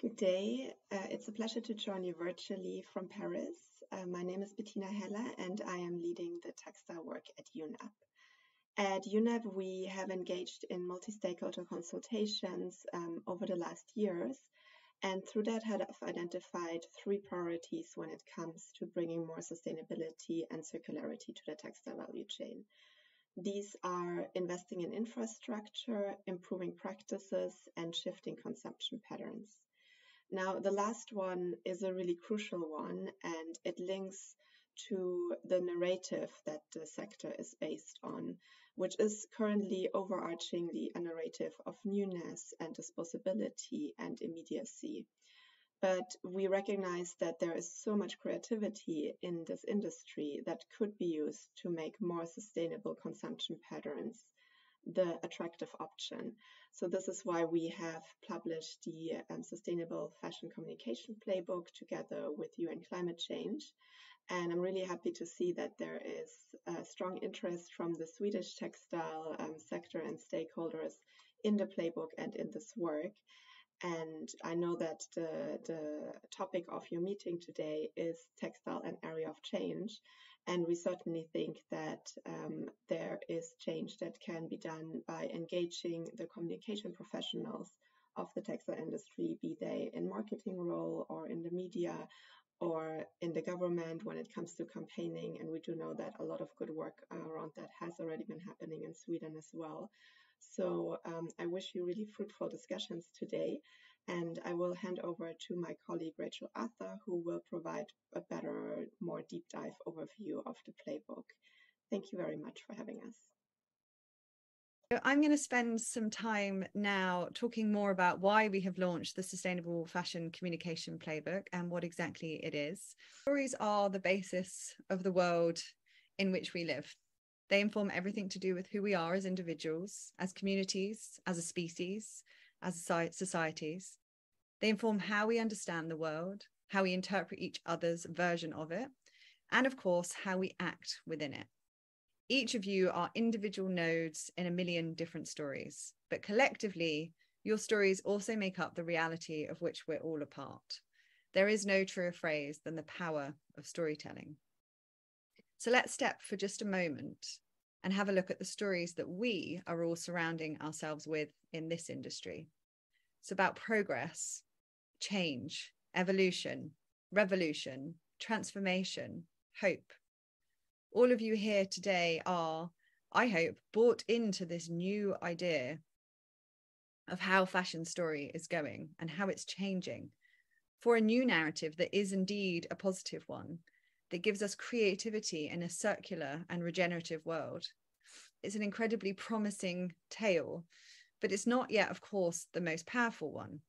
Good day. It's a pleasure to join you virtually from Paris. My name is Bettina Heller and I am leading the textile work at UNEP. At UNEP, we have engaged in multi-stakeholder consultations over the last years, and through that have identified three priorities when it comes to bringing more sustainability and circularity to the textile value chain. These are investing in infrastructure, improving practices, and shifting consumption patterns. Now, the last one is a really crucial one, and it links to the narrative that the sector is based on, which is currently overarchingly a narrative of newness and disposability and immediacy. But we recognize that there is so much creativity in this industry that could be used to make more sustainable consumption patterns the attractive option. So this is why we have published the Sustainable Fashion Communication Playbook together with UN Climate Change. And I'm really happy to see that there is a strong interest from the Swedish textile sector and stakeholders in the playbook and in this work. And I know that the topic of your meeting today is textile and area of change. And we certainly think that there is change that can be done by engaging the communication professionals of the textile industry, be they in marketing role or in the media or in the government when it comes to campaigning. And we do know that a lot of good work around that has already been happening in Sweden as well. So I wish you really fruitful discussions today. And I will hand over to my colleague, Rachel Arthur, who will provide a better, more deep dive overview of the playbook. Thank you very much for having us. So I'm going to spend some time now talking more about why we have launched the Sustainable Fashion Communication Playbook and what exactly it is. Stories are the basis of the world in which we live. They inform everything to do with who we are as individuals, as communities, as a species, as societies. They inform how we understand the world, how we interpret each other's version of it, and of course, how we act within it. Each of you are individual nodes in a million different stories, but collectively, your stories also make up the reality of which we're all a part. There is no truer phrase than the power of storytelling. So let's step for just a moment and have a look at the stories that we are all surrounding ourselves with in this industry. It's about progress, change, evolution, revolution, transformation, hope. All of you here today are, I hope, bought into this new idea of how fashion story is going and how it's changing for a new narrative that is indeed a positive one, that gives us creativity in a circular and regenerative world. It's an incredibly promising tale, but it's not yet, of course, the most powerful one.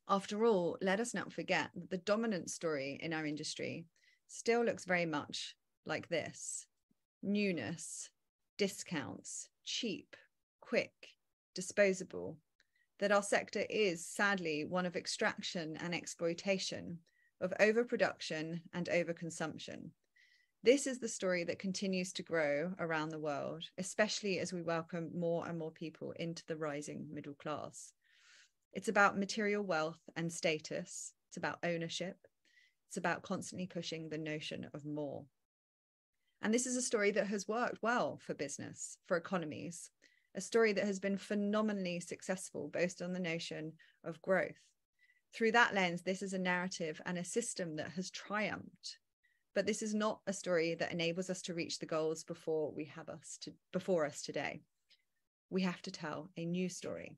After all, let us not forget that the dominant story in our industry still looks very much like this: newness, discounts, cheap, quick, disposable, that our sector is sadly one of extraction and exploitation, of overproduction and overconsumption. This is the story that continues to grow around the world, especially as we welcome more and more people into the rising middle class. It's about material wealth and status. It's about ownership. It's about constantly pushing the notion of more. And this is a story that has worked well for business, for economies, a story that has been phenomenally successful based on the notion of growth. Through that lens, this is a narrative and a system that has triumphed. But this is not a story that enables us to reach the goals before us today. We have to tell a new story.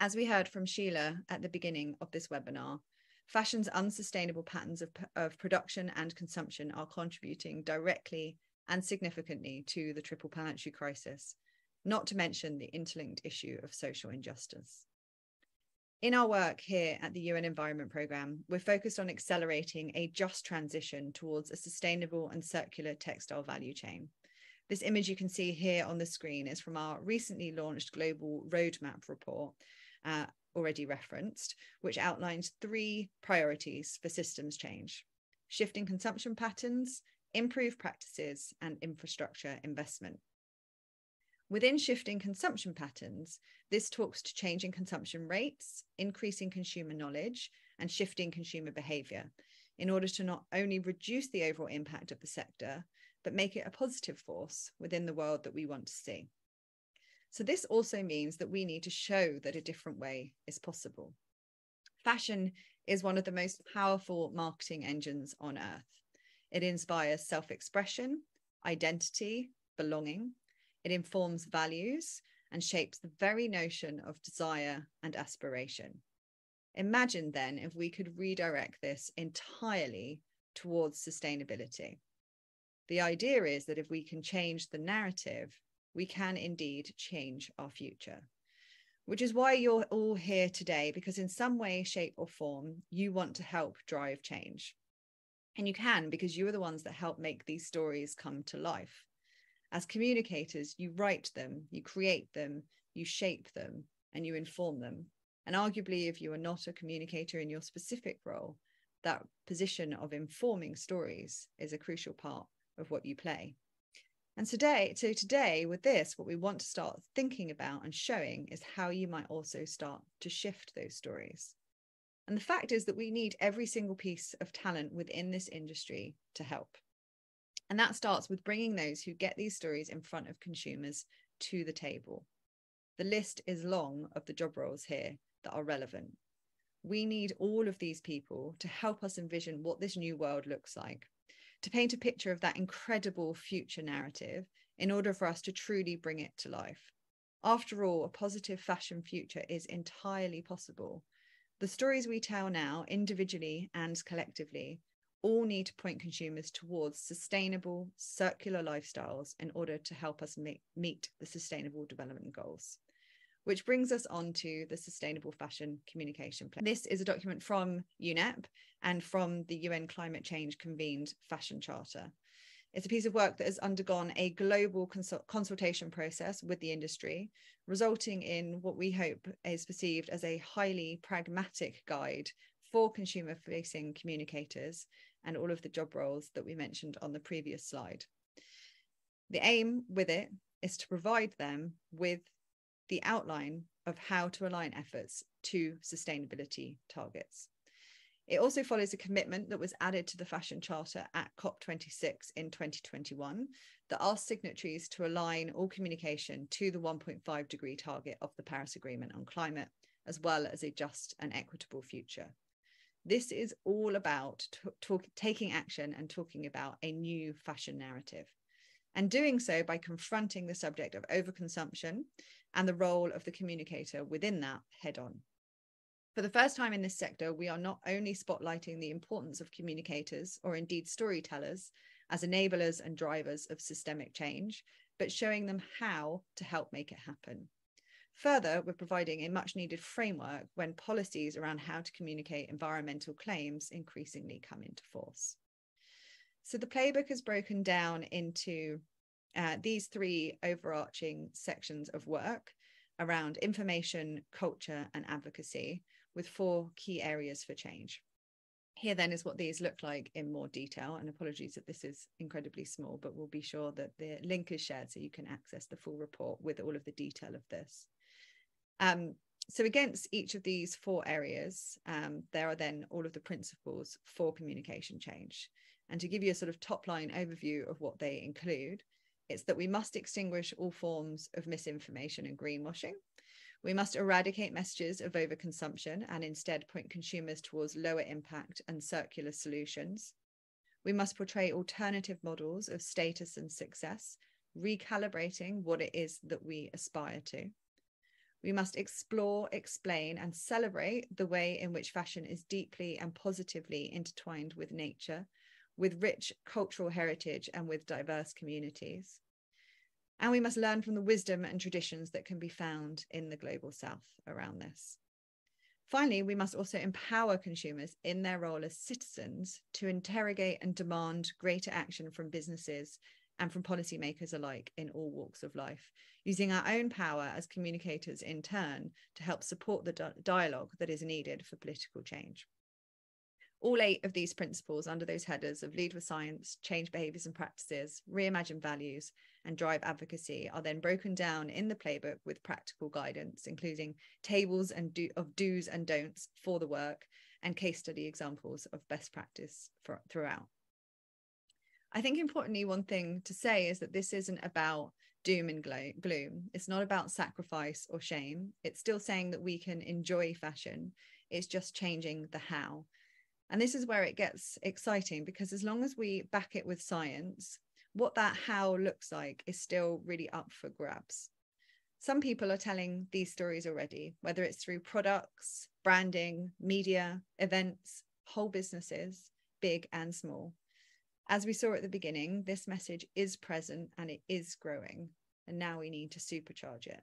As we heard from Sheila at the beginning of this webinar, fashion's unsustainable patterns of production and consumption are contributing directly and significantly to the triple planetary crisis, not to mention the interlinked issue of social injustice. In our work here at the UN Environment Programme, we're focused on accelerating a just transition towards a sustainable and circular textile value chain. This image you can see here on the screen is from our recently launched Global Roadmap report, already referenced, which outlines 3 priorities for systems change: shifting consumption patterns, improved practices, and infrastructure investment. Within shifting consumption patterns, this talks to changing consumption rates, increasing consumer knowledge, and shifting consumer behaviour in order to not only reduce the overall impact of the sector, but make it a positive force within the world that we want to see. So this also means that we need to show that a different way is possible. Fashion is one of the most powerful marketing engines on earth. It inspires self-expression, identity, belonging. It informs values and shapes the very notion of desire and aspiration. Imagine then if we could redirect this entirely towards sustainability. The idea is that if we can change the narrative, we can indeed change our future, which is why you're all here today, because in some way, shape or form, you want to help drive change. And you can, because you are the ones that help make these stories come to life. As communicators, you write them, you create them, you shape them, and you inform them. And arguably, if you are not a communicator in your specific role, that position of informing stories is a crucial part of what you play. And today with this, what we want to start thinking about and showing is how you might also start to shift those stories. And the fact is that we need every single piece of talent within this industry to help. And that starts with bringing those who get these stories in front of consumers to the table. The list is long of the job roles here that are relevant. We need all of these people to help us envision what this new world looks like, to paint a picture of that incredible future narrative in order for us to truly bring it to life. After all, a positive fashion future is entirely possible. The stories we tell now, individually and collectively, all need to point consumers towards sustainable, circular lifestyles in order to help us meet the Sustainable Development Goals. Which brings us on to the Sustainable Fashion Communication Plan. This is a document from UNEP and from the UN Climate Change Convened Fashion Charter. It's a piece of work that has undergone a global consultation process with the industry, resulting in what we hope is perceived as a highly pragmatic guide for consumer-facing communicators and all of the job roles that we mentioned on the previous slide. The aim with it is to provide them with the outline of how to align efforts to sustainability targets. It also follows a commitment that was added to the Fashion Charter at COP26 in 2021 that asked signatories to align all communication to the 1.5 degree target of the Paris Agreement on climate, as well as a just and equitable future. This is all about taking action and talking about a new fashion narrative, and doing so by confronting the subject of overconsumption and the role of the communicator within that head on. For the first time in this sector, we are not only spotlighting the importance of communicators, or indeed storytellers, as enablers and drivers of systemic change, but showing them how to help make it happen. Further, we're providing a much needed framework when policies around how to communicate environmental claims increasingly come into force. So the playbook is broken down into these three overarching sections of work around information, culture, and advocacy, with 4 key areas for change. Here then is what these look like in more detail, and apologies that this is incredibly small, but we'll be sure that the link is shared so you can access the full report with all of the detail of this. So against each of these 4 areas, there are then all of the principles for communication change. And to give you a sort of top line overview of what they include, it's that we must extinguish all forms of misinformation and greenwashing. We must eradicate messages of overconsumption and instead point consumers towards lower impact and circular solutions. We must portray alternative models of status and success, recalibrating what it is that we aspire to. We must explore, explain, and celebrate the way in which fashion is deeply and positively intertwined with nature, with rich cultural heritage, and with diverse communities. And we must learn from the wisdom and traditions that can be found in the global south around this. Finally, we must also empower consumers in their role as citizens to interrogate and demand greater action from businesses and from policymakers alike in all walks of life, using our own power as communicators in turn to help support the dialogue that is needed for political change. All 8 of these principles under those headers of lead with science, change behaviors and practices, reimagine values, and drive advocacy are then broken down in the playbook with practical guidance, including tables of do's and don'ts for the work and case study examples of best practice throughout. I think importantly, one thing to say is that this isn't about doom and gloom. It's not about sacrifice or shame. It's still saying that we can enjoy fashion. It's just changing the how. And this is where it gets exciting, because as long as we back it with science, what that how looks like is still really up for grabs. Some people are telling these stories already, whether it's through products, branding, media, events, whole businesses, big and small. As we saw at the beginning, this message is present and it is growing, and now we need to supercharge it.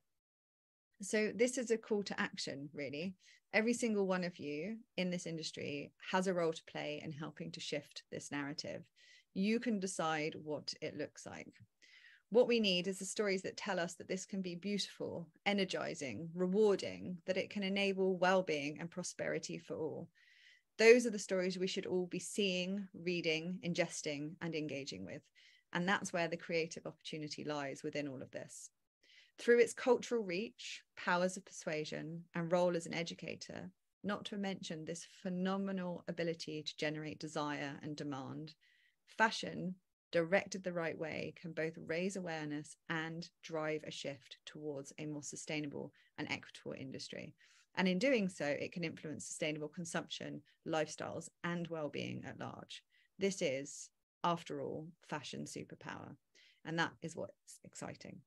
So this is a call to action, really. Every single one of you in this industry has a role to play in helping to shift this narrative. You can decide what it looks like. What we need is the stories that tell us that this can be beautiful, energizing, rewarding, that it can enable well-being and prosperity for all. Those are the stories we should all be seeing, reading, ingesting, and engaging with. And that's where the creative opportunity lies within all of this. Through its cultural reach, powers of persuasion, and role as an educator, not to mention this phenomenal ability to generate desire and demand, fashion, directed the right way, can both raise awareness and drive a shift towards a more sustainable and equitable industry. And in doing so, it can influence sustainable consumption, lifestyles, and well-being at large. This is, after all, fashion superpower. And that is what's exciting.